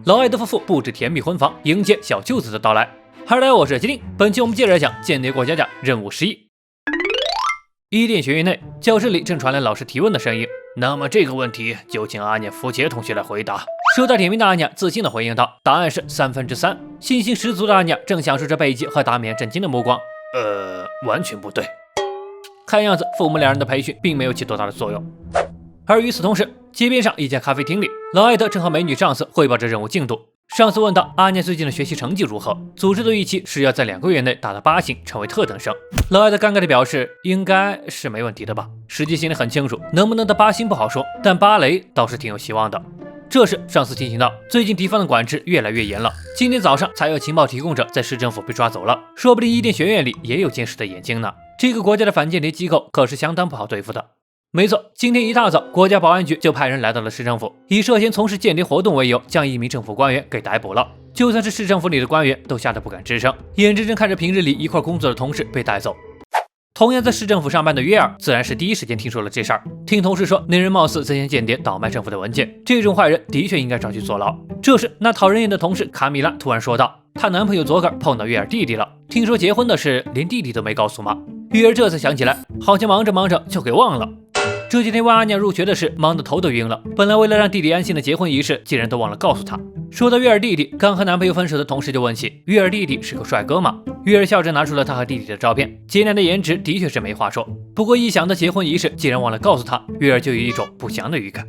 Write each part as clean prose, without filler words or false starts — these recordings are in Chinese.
老艾德夫妇布置甜蜜婚房，迎接小舅子的到来。哈喽，我是吉林，本期我们接着讲《间谍过家家》任务11。伊甸学院内，教室里正传来老师提问的声音。那么这个问题就请阿涅福杰同学来回答。收到点名的阿涅自信地回应道：“答案是3/3。”信心十足的阿涅正享受着贝基和达米安震惊的目光。完全不对。看样子父母两人的培训并没有起多大的作用。而与此同时，街边上一家咖啡厅里，老艾德正和美女上司汇报着任务进度。上司问道：“阿涅最近的学习成绩如何？”组织的预期是要在2个月内达到8星，成为特等生。老艾德尴尬地表示：“应该是没问题的吧？”实际心里很清楚，能不能得8星不好说，但芭蕾倒是挺有希望的。这时，上司提醒道：“最近敌方的管制越来越严了，今天早上才有情报提供者在市政府被抓走了，说不定伊甸学院里也有监视的眼睛呢。这个国家的反间谍机构可是相当不好对付的。”没错，今天一大早，国家保安局就派人来到了市政府，以涉嫌从事间谍活动为由，将一名政府官员给逮捕了。就算是市政府里的官员都吓得不敢吱声，眼睁睁看着平日里一块工作的同事被带走。同样在市政府上班的约尔自然是第一时间听说了这事儿，听同事说那人貌似在向间谍倒卖政府的文件，这种坏人的确应该抓去坐牢。这时，那讨人厌的同事卡米拉突然说道：“她男朋友佐格尔碰到约尔弟弟了，听说结婚的事连弟弟都没告诉吗？”约尔这才想起来，好像忙着忙着就给忘了。这几天为阿娘入学的事忙得头都晕了，本来为了让弟弟安心的结婚仪式，竟然都忘了告诉他。说到约尔弟弟，刚和男朋友分手的同事就问起：“约尔弟弟是个帅哥吗？”约尔笑着拿出了他和弟弟的照片，姐娘的颜值的确是没话说。不过一想到结婚仪式竟然忘了告诉他，约尔就有一种不祥的预感。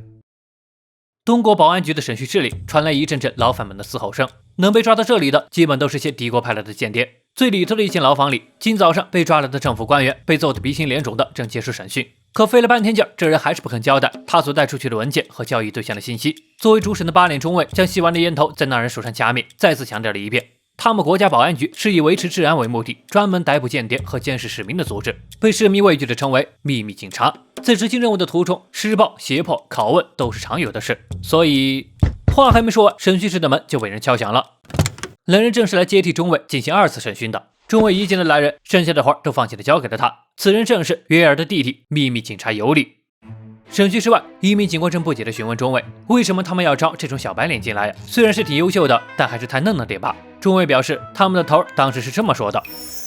东国保安局的审讯室里传来一阵阵牢犯们的嘶吼声，能被抓到这里的基本都是些敌国派来的间谍。最里头的一间牢房里，今早上被抓来的政府官员被揍得鼻青脸肿的正接受审讯，可费了半天劲儿，这人还是不肯交代他所带出去的文件和交易对象的信息。作为主审的8脸中尉将吸完的烟头在那人手上掐灭，再次强调了一遍，他们国家保安局是以维持治安为目的，专门逮捕间谍和监视市民的组织，被市民畏惧地称为秘密警察。在执行任务的途中，施暴、胁迫、拷问都是常有的事。所以话还没说完，审讯室的门就被人敲响了。来人正是来接替中尉进行2次审讯的。中尉一见了来人，剩下的活都放弃了交给了他。此人正是约尔的弟弟，秘密警察尤里。审讯室外，一名警官正不解地询问中尉，为什么他们要招这种小白脸进来呀？虽然是挺优秀的，但还是太嫩了点吧。中尉表示，他们的头当时是这么说的：“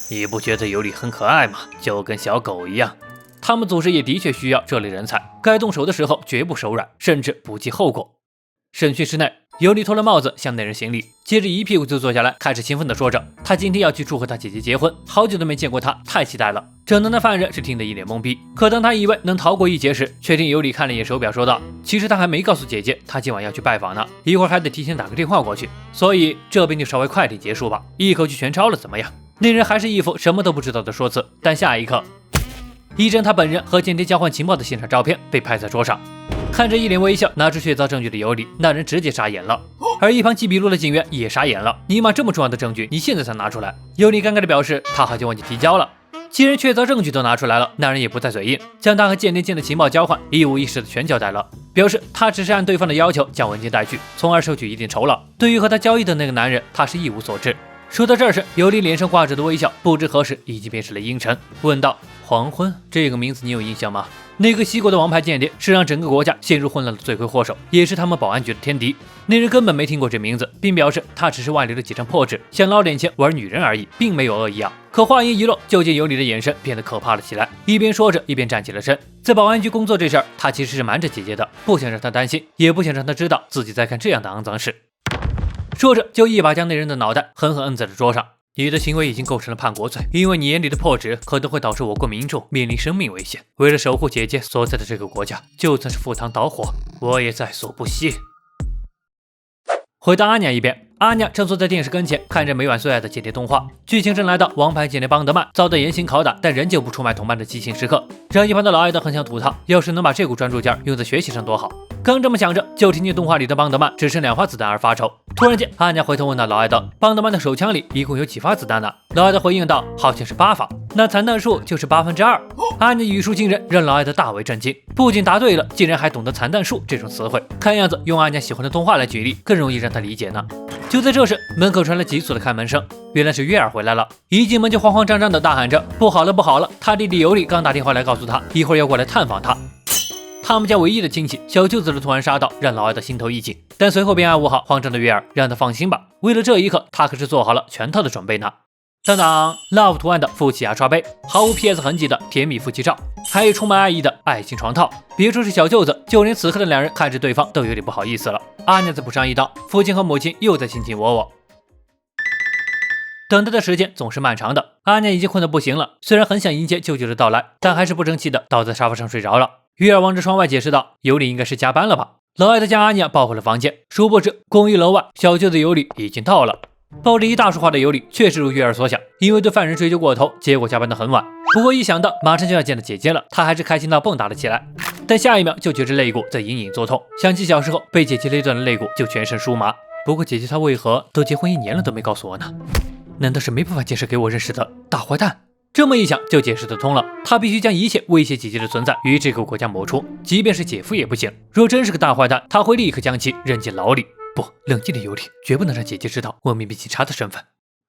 你不觉得尤里很可爱吗？就跟小狗一样。”他们组织也的确需要这类人才，该动手的时候绝不手软，甚至不计后果。审讯室内，尤里脱了帽子向那人行礼，接着一屁股就坐下来，开始兴奋地说着他今天要去祝贺他姐姐结婚，好久都没见过他，太期待了。整的那犯人是听得一脸懵逼，可当他以为能逃过一劫时，却听尤里看了一眼手表说道：“其实他还没告诉姐姐他今晚要去拜访呢，一会儿还得提前打个电话过去，所以这边就稍微快点结束吧，一口气全抄了怎么样？”那人还是一副什么都不知道的说辞，但下一刻一张他本人和间谍交换情报的现场照片被拍在桌上。看着一脸微笑拿出确凿证据的尤里，那人直接傻眼了，而一旁记笔录的警员也傻眼了。尼玛，这么重要的证据你现在才拿出来？尤里尴尬地表示他好像忘记提交了。既然确凿证据都拿出来了，那人也不再嘴硬，将他和间谍间的情报交换一五一十的全交代了，表示他只是按对方的要求将文件带去，从而收取一定酬劳。对于和他交易的那个男人，他是一无所知。说到这儿时，尤里脸上挂着的微笑不知何时已经变成了阴沉，问道：“黄昏这个名字你有印象吗？那个西国的王牌间谍是让整个国家陷入混乱的罪魁祸首，也是他们保安局的天敌。”那人根本没听过这名字，并表示他只是外流了几张破纸，想捞点钱玩女人而已，并没有恶意啊。可话音一落，就见尤里的眼神变得可怕了起来，一边说着一边站起了身。在保安局工作这事儿，他其实是瞒着姐姐的，不想让她担心，也不想让她知道自己在干这样的肮脏事。说着就一把将那人的脑袋狠狠摁在了桌上。你的行为已经构成了叛国罪，因为你眼里的破纸可能会导致我国民众面临生命危险。为了守护姐姐所在的这个国家，就算是赴汤蹈火，我也在所不惜。回到阿娘一边，阿娘正坐在电视跟前，看着每晚最爱的间谍动画。剧情正来到王牌间谍邦德曼遭到严刑拷打，但仍旧不出卖同伴的激情时刻，让一旁的老艾德很想吐槽，要是能把这股专注劲用在学习上多好。刚这么想着，就听见动画里的邦德曼只剩2发子弹而发愁。突然间，阿娘回头问到老艾德，邦德曼的手枪里一共有几发子弹呢？老艾德回应道，好像是8发，那残弹数就是2/8。阿娘语出惊人，让老艾德大为震惊，不仅答对了，竟然还懂得残弹数这种词汇。看样子用阿娘喜欢的动画来举例，更容易让他理解呢。就在这时，门口传来急促的开门声，原来是约尔回来了。一进门就慌慌张张的大喊着，不好了不好了，他弟弟尤里刚打电话来告诉他，一会儿要过来探访他。他们家唯一的亲戚小舅子的突然杀到，让老艾的心头一紧。但随后便安抚好慌张的月儿，让他放心吧。为了这一刻，他可是做好了全套的准备呢。当当 ，Love 图案的夫妻牙刷杯，毫无 PS 痕迹的甜蜜夫妻照，还有充满爱意的爱情床套。别说是小舅子，就连此刻的两人看着对方都有点不好意思了。阿娘再补上一刀，父亲和母亲又在卿卿我我。等待的时间总是漫长的，阿娘已经困得不行了。虽然很想迎接舅舅的到来，但还是不争气的倒在沙发上睡着了。月儿望着窗外解释道：“尤里应该是加班了吧？”老艾的将阿娘抱回了房间，殊不知公寓楼外小舅子尤里已经到了。抱着一大束花的尤里确实如月儿所想，因为对犯人追究过头，结果加班得很晚。不过一想到马上就要见到姐姐了，他还是开心到蹦跶了起来。但下一秒就觉着肋骨在隐隐作痛，想起小时候被姐姐勒断的肋骨，就全身酥麻。不过姐姐她为何都结婚1年了都没告诉我呢？难道是没办法介绍给我认识的大坏蛋？这么一想就解释得通了，他必须将一切威胁姐姐的存在与这个国家抹除，即便是姐夫也不行。若真是个大坏蛋，他会立刻将其扔进牢里。不，冷静的尤里，绝不能让姐姐知道我秘密警察的身份。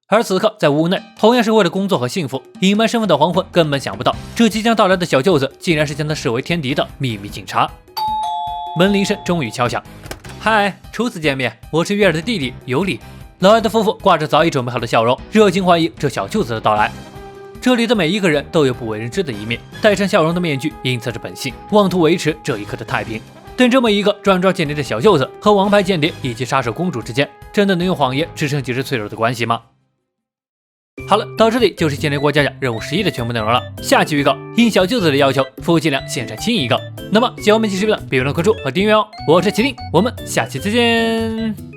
而此刻在屋内，同样是为了工作和幸福，隐瞒身份的黄昏根本想不到，这即将到来的小舅子竟然是将他视为天敌的秘密警察。门铃声终于敲响。嗨，初次见面，我是月儿的弟弟尤里。老艾的夫妇挂着早已准备好的笑容，热情欢迎这小舅子的到来。这里的每一个人都有不为人知的一面，戴上笑容的面具隐藏着本性，妄图维持这一刻的太平。但这么一个专抓间谍的小舅子和王牌间谍以及杀手公主之间，真的能用谎言支撑几只脆弱的关系吗？好了，到这里就是间谍过家家任务11的全部内容了。下期预告，应小舅子的要求，夫妻俩现场亲一个。那么喜欢本期视频的，别忘了关注和订阅哦。我是麒麟，我们下期再见。